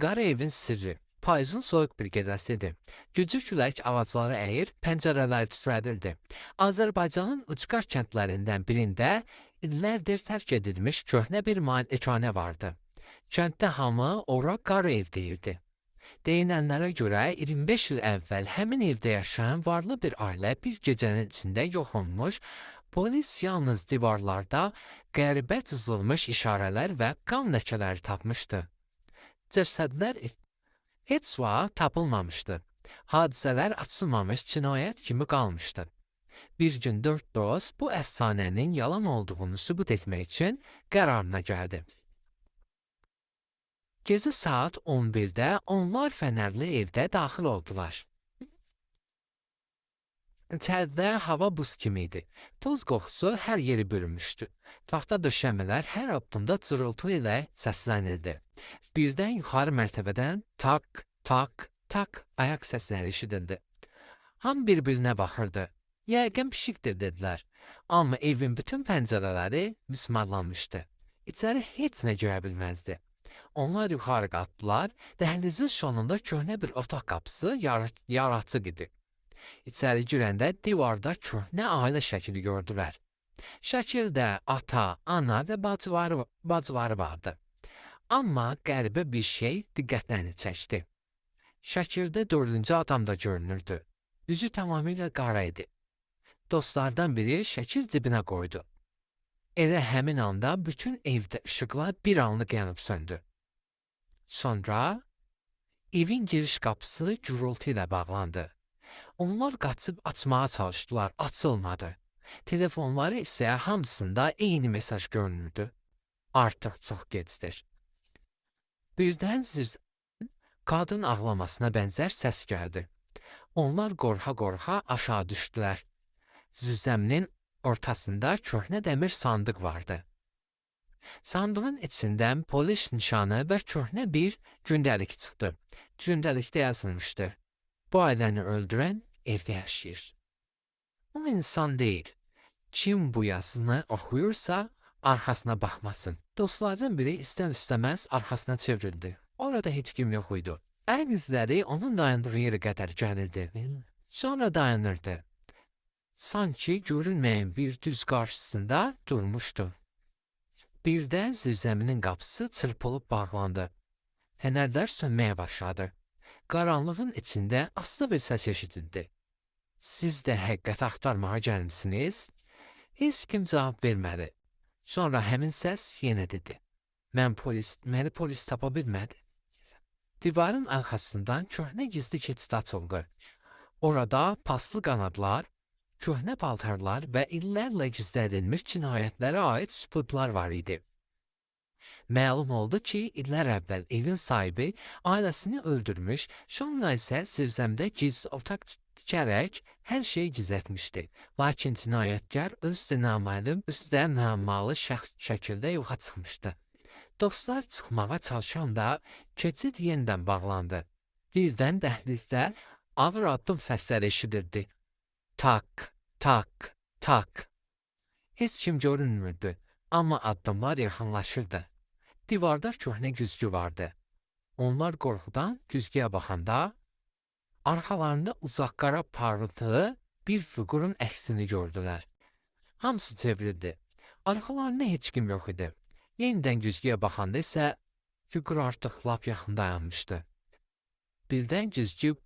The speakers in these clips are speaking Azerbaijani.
Qara evin sirri. Payızın soyuq bir gecəsidir. Güclü külək ağacları əyir, pəncərələri titrədirdi. Azərbaycanın ucqar kəndlərindən birində illərdir tərk edilmiş köhnə bir malikanə vardı. Kənddə hamı ora qara ev deyirdi. Deyilənlərə görə 25 il əvvəl həmin evdə yaşayan varlı bir ailə bir gecənin içində yox olmuş, polis yalnız divarlarda qəribə cızılmış işarələr və qan ləkələri tapmışdı. Cəsədlər heç vaxt tapılmamışdı. Hadisələr açılmamış cinayət kimi qalmışdı. Bir gün 4 dost bu əfsanənin yalan olduğunu sübut etmək üçün qərarına gəldi. Gecə saat 11-də onlar fənərli evdə daxil oldular. İçəridə hava buz kimi idi. Toz qoxusu hər yeri bürümüşdü. Taxta döşəmələr hər addımda cırıltı ilə səslənirdi. Birdən yuxarı mərtəbədən tak, tak, tak ayaq səsləri eşidildi. Hamı bir-birinə baxırdı. Yəqin pişikdir dedilər. Amma evin bütün pəncərələri mismarlanmışdı. İçəri heç nə görə bilməzdi. Onlar yuxarı qalxdılar. Dəhlizin sonunda köhnə bir otaq qapısı yaratıcı idi. İçəri girəndə divarda köhnə ailə şəkli gördülər. Şəkildə ata, ana və bacıları vardı. Amma qəribə bir şey diqqətlərini çəkdi. Şəkildə 4-cü adam da görünürdü. Üzü tamamilə qara idi. Dostlardan biri şəkil cibinə qoydu. Elə həmin anda bütün evdə işıqlar bir anlıq yanıb söndü. Sonra evin giriş qapısı gürültü ilə bağlandı. Onlar qaçıb açmağa çalışdılar, açılmadı. Telefonları isə hamısında eyni mesaj görünürdü. Artıq çox gecdir. Birdən qadın ağlamasına bənzər səs gəldi. Onlar qorxa-qorxa aşağı düşdülər. Zirzəminin ortasında köhnə dəmir sandıq vardı. Sandığın içindən polis nişanı və köhnə bir gündəlik çıxdı. Gündəlikdə yazılmışdı. Bu ailəni öldürən evdə yaşayır. O insan deyil. Kim bu yazını oxuyursa arxasına baxmasın. Dostlardan biri istər-istəməz arxasına çevrildi. Orada heç kim yox idi. Əl izləri onun dayandığı yerə qədər gəlirdi. Sonra dayanırdı. Sanki görünməyən bir düz qarşısında durmuşdu. Birdən zirzəminin qapısı çırpılıb bağlandı. Fənərlər sönməyə başladı. Qaranlığın içində aslı bir səs eşidildi. Siz də həqiqət axtarmağa gəlmisiniz? Heç kim cavab vermədi. Sonra həmin səs yenə dedi. Məni polis tapa bilmədi. Divarın arxasından köhnə gizli keçid açıldı. Orada paslı qanadlar, köhnə paltarlar və illərlə gizlədilmiş cinayətlərə aid sübutlar var idi. Məlum oldu ki, illər əvvəl evin sahibi ailəsini öldürmüş, sonra isə zirzəmdə gizli otaq tikərək hər şeyi gizlətmişdi. Lakin cinayətkar özü də namalı şəkildə yoxa çıxmışdı. Dostlar çıxmağa çalışanda keçid yenidən bağlandı. Birdən dəhlizdə ağır addım səsləri eşidirdi. Tak, tak, tak. Heç kim görünmürdü, amma addımlar yaxınlaşırdı. Divarda köhnə güzgü vardı. Onlar qorxudan güzgüyə baxanda arxalarında uzaq qara parıltılı bir fiqurun əksini gördülər. Hamısı çevrildi. Arxalarında heç kim yox idi. Yenidən güzgüyə baxanda isə fiqur artıq lap yaxın dayanmışdı. Birdən güzgü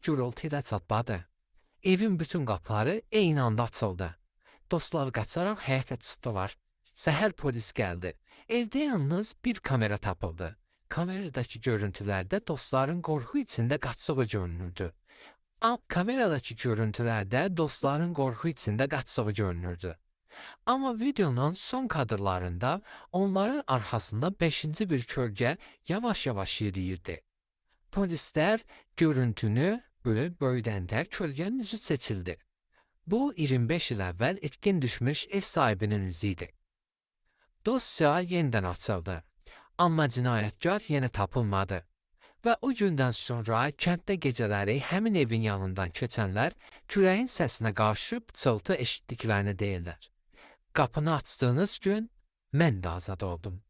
gürültü ilə çatladı. Evin bütün qapıları eyni anda açıldı. Dostlar qaçaraq həyətə çıxdılar. Səhər polis gəldi. Evdə yalnız bir kamera tapıldı. Kameradakı görüntülərdə dostların qorxu içində qaçdığı görünürdü. Amma videonun son kadrlarında onların arxasında 5-ci bir kölgə yavaş-yavaş yeriyirdi. Polislər görüntünü böyüdəndə kölgənin üzü seçildi. Bu 25 il əvvəl itkin düşmüş ev sahibinin üzü idi. Dosya yenidən açıldı. Amma cinayətkar yenə tapılmadı. Və o gündən sonra kənddə gecələri həmin evin yanından keçənlər küləyin səsinə qarşı pıçıltı eşitdiklərini deyirlər. Qapını açdığınız gün mən də azad oldum.